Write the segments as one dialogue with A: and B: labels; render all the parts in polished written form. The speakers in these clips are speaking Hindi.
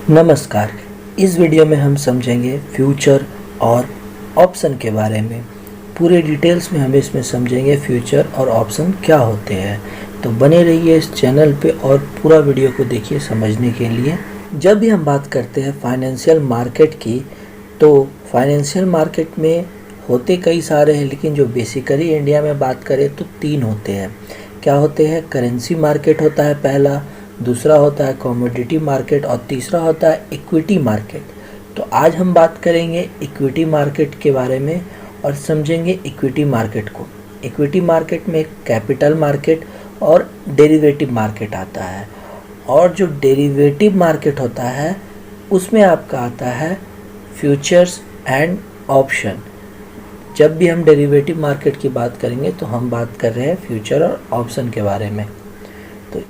A: नमस्कार। इस वीडियो में हम समझेंगे फ्यूचर और ऑप्शन के बारे में। पूरे डिटेल्स में हम इसमें समझेंगे फ्यूचर और ऑप्शन क्या होते हैं। तो बने रहिए इस चैनल पे और पूरा वीडियो को देखिए समझने के लिए। जब भी हम बात करते हैं फाइनेंशियल मार्केट की, तो फाइनेंशियल मार्केट में होते कई सारे हैं, लेकिन जो बेसिकली इंडिया में बात करें तो 3 होते हैं। क्या होते हैं? करेंसी मार्केट होता है पहला, दूसरा होता है कमोडिटी मार्केट और तीसरा होता है इक्विटी मार्केट। तो आज हम बात करेंगे इक्विटी मार्केट के बारे में और समझेंगे इक्विटी मार्केट को। इक्विटी मार्केट में कैपिटल मार्केट और डेरिवेटिव मार्केट आता है, और जो डेरिवेटिव मार्केट होता है उसमें आपका आता है फ्यूचर्स एंड ऑप्शन। जब भी हम डेरिवेटिव मार्केट की बात करेंगे तो हम बात कर रहे हैं फ्यूचर और ऑप्शन के बारे में। तो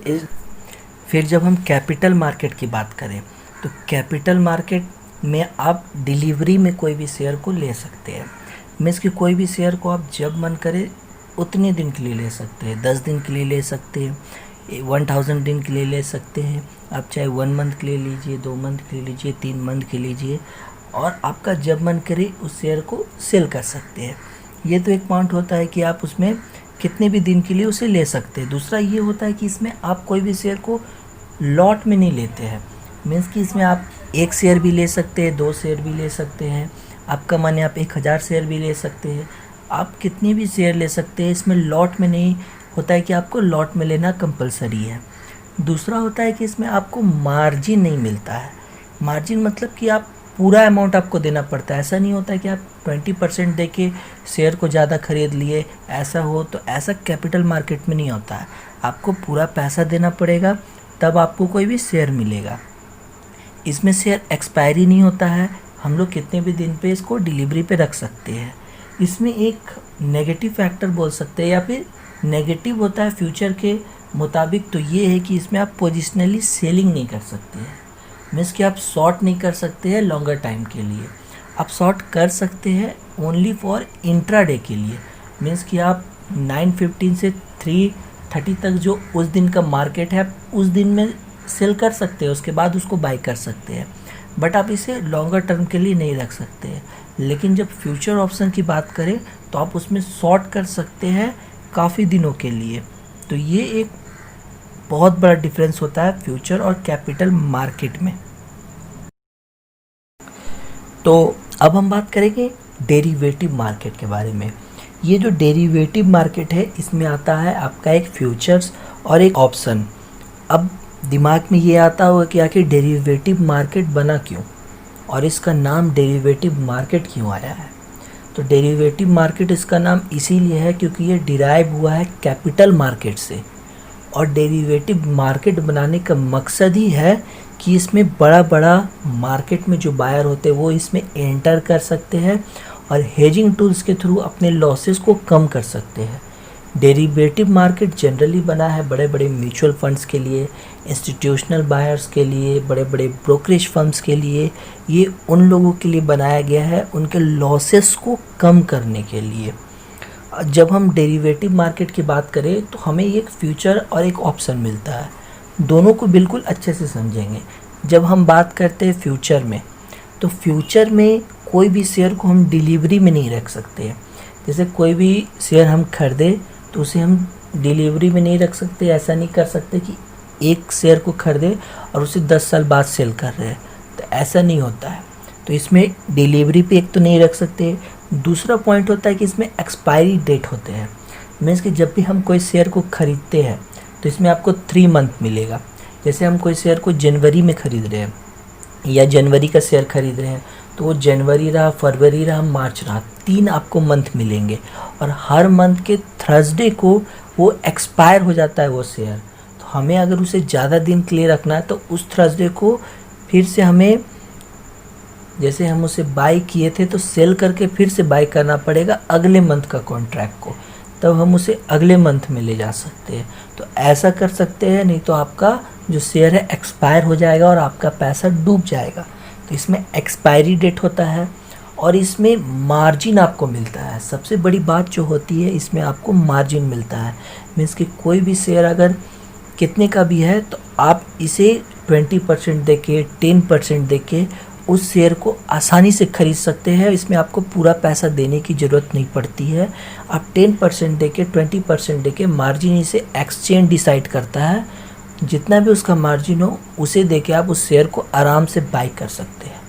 A: फिर जब हम कैपिटल मार्केट की बात करें तो कैपिटल मार्केट में आप डिलीवरी में कोई भी शेयर को ले सकते हैं। मीन्स कि कोई भी शेयर को आप जब मन करे उतने दिन के लिए ले सकते हैं। 10 दिन के लिए ले सकते हैं, 1000 दिन के लिए ले सकते हैं। आप चाहे 1 मंथ के लिए लीजिए, 2 मंथ के लिए लीजिए, 3 मंथ के लीजिए, और आपका जब मन करे उस शेयर को सेल कर सकते हैं। ये तो एक पॉइंट होता है कि आप उसमें कितने भी दिन के लिए उसे ले सकते हैं। दूसरा ये होता है कि इसमें आप कोई भी शेयर को लॉट में नहीं लेते हैं। मीन्स कि इसमें आप 1 शेयर भी ले सकते हैं, 2 शेयर भी ले सकते हैं, आपका मन है आप 1000 शेयर भी ले सकते हैं, आप कितने भी शेयर ले सकते हैं। इसमें लॉट में नहीं होता है कि आपको लॉट में लेना कंपलसरी है। दूसरा होता है कि इसमें आपको मार्जिन नहीं मिलता है। मार्जिन मतलब कि आप पूरा अमाउंट आपको देना पड़ता है। ऐसा नहीं होता है कि आप 20% दे के शेयर को ज़्यादा खरीद लिए, ऐसा हो तो ऐसा कैपिटल मार्केट में नहीं होता है। आपको पूरा पैसा देना पड़ेगा तब आपको कोई भी शेयर मिलेगा। इसमें शेयर एक्सपायरी नहीं होता है, हम लोग कितने भी दिन पे इसको डिलीवरी पे रख सकते हैं। इसमें एक नेगेटिव फैक्टर बोल सकते हैं या फिर नेगेटिव होता है फ्यूचर के मुताबिक, तो ये है कि इसमें आप पोजिशनली सेलिंग नहीं कर सकते हैं। मीन्स कि आप शॉर्ट नहीं कर सकते हैं लॉन्गर टाइम के लिए। आप शॉर्ट कर सकते हैं ओनली फॉर इंट्राडे के लिए। मीन्स कि आप 9:15 से 3:30 तक जो उस दिन का मार्केट है आप उस दिन में सेल कर सकते हैं, उसके बाद उसको बाई कर सकते हैं, बट आप इसे लॉन्गर टर्म के लिए नहीं रख सकते हैं। लेकिन जब फ्यूचर ऑप्शन की बात करें तो आप उसमें शॉर्ट कर सकते हैं काफ़ी दिनों के लिए। तो ये एक बहुत बड़ा डिफरेंस होता है फ्यूचर और कैपिटल मार्केट में। तो अब हम बात करेंगे डेरिवेटिव मार्केट के बारे में। ये जो डेरिवेटिव मार्केट है इसमें आता है आपका एक फ्यूचर्स और एक ऑप्शन। अब दिमाग में ये आता होगा कि आखिर डेरिवेटिव मार्केट बना क्यों और इसका नाम डेरिवेटिव मार्केट क्यों आया है। तो डेरिवेटिव मार्केट इसका नाम इसीलिए है क्योंकि ये डिराइव हुआ है कैपिटल मार्केट से, और डेरिवेटिव मार्केट बनाने का मकसद ही है कि इसमें बड़ा बड़ा मार्केट में जो बायर होते हैं वो इसमें एंटर कर सकते हैं और हेजिंग टूल्स के थ्रू अपने लॉसेस को कम कर सकते हैं। डेरिवेटिव मार्केट जनरली बना है बड़े बड़े म्यूचुअल फंड्स के लिए, इंस्टीट्यूशनल बायर्स के लिए, बड़े बड़े ब्रोकरेज फर्म्स के लिए। ये उन लोगों के लिए बनाया गया है उनके लॉसेस को कम करने के लिए। जब हम डेरिवेटिव मार्केट की बात करें तो हमें एक फ्यूचर और एक ऑप्शन मिलता है, दोनों को बिल्कुल अच्छे से समझेंगे। जब हम बात करते हैं फ्यूचर में, तो फ्यूचर में कोई भी शेयर को हम डिलीवरी में नहीं रख सकते हैं। जैसे कोई भी शेयर हम खरीदे तो उसे हम डिलीवरी में नहीं रख सकते। ऐसा नहीं कर सकते कि एक शेयर को खरीदे और उसे 10 साल बाद सेल कर रहे हैं, तो ऐसा नहीं होता है। तो इसमें डिलीवरी पे एक तो नहीं रख सकते। दूसरा पॉइंट होता है कि इसमें एक्सपायरी डेट होते हैं। मीन्स कि जब भी हम कोई शेयर को खरीदते हैं तो इसमें आपको 3 मंथ मिलेगा। जैसे हम कोई शेयर को जनवरी में खरीद रहे हैं या जनवरी का शेयर खरीद रहे हैं तो वो जनवरी रहा, फरवरी रहा, मार्च रहा, 3 आपको मंथ मिलेंगे, और हर मंथ के थर्सडे को वो एक्सपायर हो जाता है वो शेयर। तो हमें अगर उसे ज़्यादा दिन के लिए रखना है तो उस थर्सडे को फिर से हमें, जैसे हम उसे बाई किए थे तो सेल करके फिर से बाई करना पड़ेगा अगले मंथ का कॉन्ट्रैक्ट को, तब हम उसे अगले मंथ में ले जा सकते हैं। तो ऐसा कर सकते हैं, नहीं तो आपका जो शेयर है एक्सपायर हो जाएगा और आपका पैसा डूब जाएगा। तो इसमें एक्सपायरी डेट होता है और इसमें मार्जिन आपको मिलता है। सबसे बड़ी बात जो होती है इसमें आपको मार्जिन मिलता है। मीन्स कि कोई भी शेयर अगर कितने का भी है तो आप इसे 20% देके 10% देके उस शेयर को आसानी से खरीद सकते हैं। इसमें आपको पूरा पैसा देने की ज़रूरत नहीं पड़ती है। आप 10% देके 20% देके मार्जिन इसे एक्सचेंज डिसाइड करता है, जितना भी उसका मार्जिन हो उसे देके आप उस शेयर को आराम से बाई कर सकते हैं।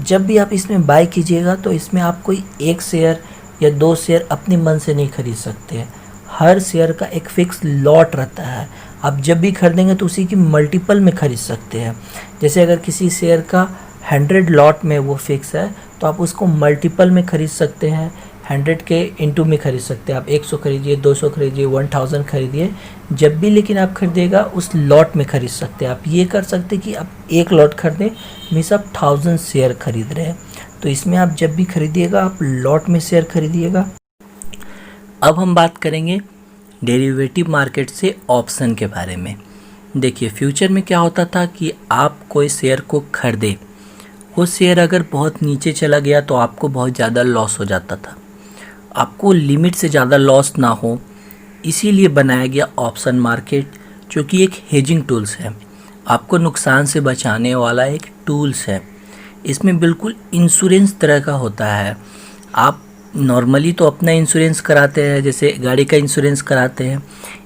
A: जब भी आप इसमें बाई कीजिएगा तो इसमें आप कोई एक शेयर या 2 शेयर अपने मन से नहीं खरीद सकते हैं। हर शेयर का एक फिक्स लॉट रहता है। आप जब भी खरीदेंगे तो उसी की मल्टीपल में खरीद सकते हैं। जैसे अगर किसी शेयर का 100 लॉट में वो फिक्स है तो आप उसको मल्टीपल में खरीद सकते हैं। 100 के इंटू में खरीद सकते हैं। आप 100 खरीदिए, 200 खरीदिए, 1000 खरीदिए, जब भी लेकिन आप खरीदिएगा उस लॉट में खरीद सकते हैं। आप ये कर सकते हैं कि आप एक लॉट खरीदें, मीन्स आप 1000 शेयर खरीद रहे हैं। तो इसमें आप जब भी खरीदिएगा आप लॉट में शेयर खरीदिएगा। अब हम बात करेंगे डेरिवेटिव मार्केट से ऑप्शन के बारे में। देखिए, फ्यूचर में क्या होता था कि आप कोई शेयर को खरीदे, वो शेयर अगर बहुत नीचे चला गया तो आपको बहुत ज़्यादा लॉस हो जाता था। आपको लिमिट से ज़्यादा लॉस ना हो, इसीलिए बनाया गया ऑप्शन मार्केट, जो कि एक हेजिंग टूल्स है, आपको नुकसान से बचाने वाला एक टूल्स है। इसमें बिल्कुल इंश्योरेंस तरह का होता है। आप नॉर्मली तो अपना इंश्योरेंस कराते हैं, जैसे गाड़ी का इंश्योरेंस कराते हैं,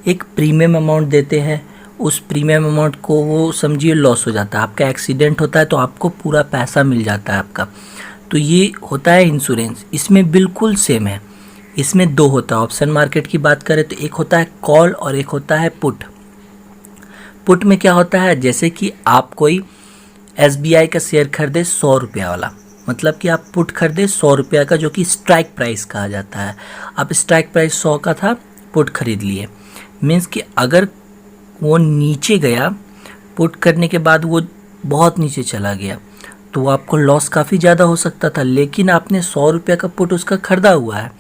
A: एक प्रीमियम अमाउंट देते हैं। उस प्रीमियम अमाउंट को वो समझिए लॉस हो जाता है, आपका एक्सीडेंट होता है तो आपको पूरा पैसा मिल जाता है आपका। तो ये होता है इंश्योरेंस। इसमें बिल्कुल सेम है। इसमें 2 होता है। ऑप्शन मार्केट की बात करें तो एक होता है कॉल और एक होता है पुट। पुट में क्या होता है, जैसे कि आप कोई SBI का शेयर खरीदे 100 रुपया वाला, मतलब कि आप पुट खरीदे 100 रुपया का, जो कि स्ट्राइक प्राइस कहा जाता है। आप स्ट्राइक प्राइस 100 का था, पुट खरीद लिए। मीन्स कि अगर वो नीचे गया, पुट करने के बाद वो बहुत नीचे चला गया तो आपको लॉस काफ़ी ज़्यादा हो सकता था। लेकिन आपने 100 रुपये का पुट उसका खरीदा हुआ है,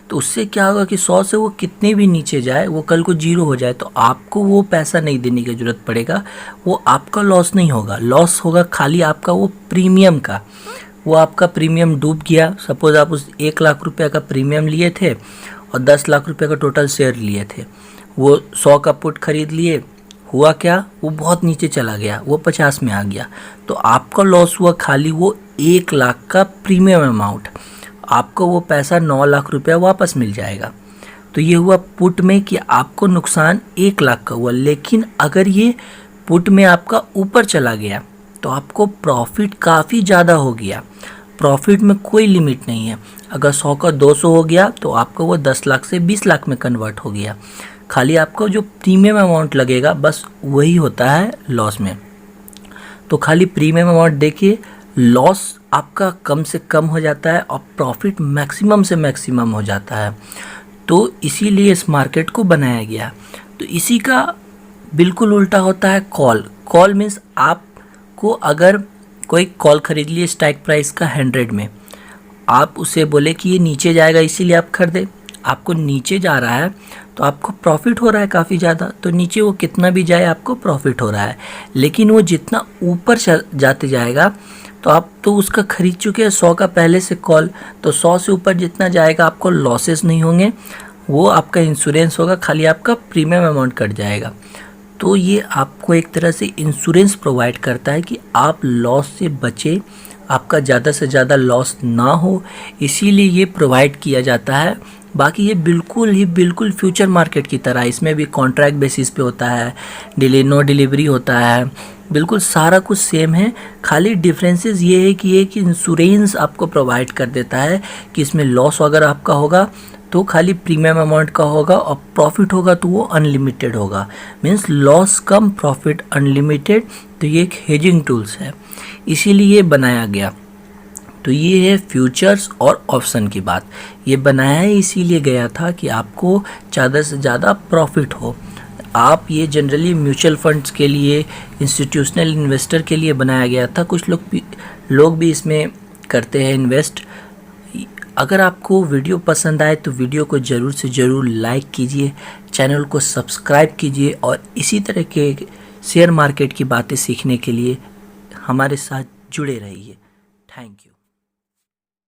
A: तो उससे क्या होगा कि 100 से वो कितने भी नीचे जाए, वो कल को 0 हो जाए तो आपको वो पैसा नहीं देने की ज़रूरत पड़ेगा। वो आपका लॉस नहीं होगा, लॉस होगा खाली आपका वो प्रीमियम का। वो आपका प्रीमियम डूब गया। सपोज़ आप उस 1 लाख रुपये का प्रीमियम लिए थे और 10 लाख रुपये का टोटल शेयर लिए थे। वो 100 का पुट खरीद लिए, हुआ क्या, वो बहुत नीचे चला गया, वो 50 में आ गया, तो आपका लॉस हुआ खाली वो 1 लाख का प्रीमियम अमाउंट। आपको वो पैसा 9 लाख रुपया वापस मिल जाएगा। तो ये हुआ पुट में कि आपको नुकसान 1 लाख का हुआ। लेकिन अगर ये पुट में आपका ऊपर चला गया तो आपको प्रॉफिट काफ़ी ज़्यादा हो गया। प्रॉफिट में कोई लिमिट नहीं है। अगर 100 का 200 हो गया तो आपको वो 10 लाख से 20 लाख में कन्वर्ट हो गया। खाली आपको जो प्रीमियम अमाउंट लगेगा बस वही होता है लॉस में। तो खाली प्रीमियम अमाउंट देखिए, लॉस आपका कम से कम हो जाता है और प्रॉफिट मैक्सिमम से मैक्सिमम हो जाता है। तो इसीलिए इस मार्केट को बनाया गया। तो इसी का बिल्कुल उल्टा होता है कॉल। कॉल मीन्स आपको अगर कोई कॉल खरीद लिए स्ट्राइक प्राइस का 100 में, आप उसे बोले कि ये नीचे जाएगा इसीलिए आप खरीदे, आपको नीचे जा रहा है तो आपको प्रॉफिट हो रहा है काफ़ी ज़्यादा। तो नीचे वो कितना भी जाए आपको प्रॉफिट हो रहा है। लेकिन वो जितना ऊपर जाते जाएगा तो आप तो उसका खरीद चुके हैं 100 का पहले से कॉल, तो 100 से ऊपर जितना जाएगा आपको लॉसेस नहीं होंगे, वो आपका इंश्योरेंस होगा, खाली आपका प्रीमियम अमाउंट कट जाएगा। तो ये आपको एक तरह से इंश्योरेंस प्रोवाइड करता है कि आप लॉस से बचे, आपका ज़्यादा से ज़्यादा लॉस ना हो, इसीलिए ये प्रोवाइड किया जाता है। बाकी ये बिल्कुल फ्यूचर मार्केट की तरह, इसमें भी कॉन्ट्रैक्ट बेसिस पे होता है, नो डिलीवरी होता है, बिल्कुल सारा कुछ सेम है। खाली डिफरेंसेस ये है कि एक इंश्योरेंस आपको प्रोवाइड कर देता है कि इसमें लॉस अगर आपका होगा तो खाली प्रीमियम अमाउंट का होगा और प्रॉफिट होगा तो वो अनलिमिटेड होगा। मीन्स लॉस कम प्रॉफिट अनलिमिटेड। तो ये एक हेजिंग टूल्स है, इसीलिए बनाया गया। तो ये है फ्यूचर्स और ऑप्शन की बात। ये बनाया इसीलिए गया था कि आपको ज़्यादा से ज़्यादा प्रॉफिट हो। आप ये जनरली म्यूचुअल फंड्स के लिए, इंस्टीट्यूशनल इन्वेस्टर के लिए बनाया गया था। कुछ लोग भी इसमें करते हैं इन्वेस्ट। अगर आपको वीडियो पसंद आए तो वीडियो को ज़रूर से ज़रूर लाइक कीजिए, चैनल को सब्सक्राइब कीजिए और इसी तरह के शेयर मार्केट की बातें सीखने के लिए हमारे साथ जुड़े रहिए। Thank you.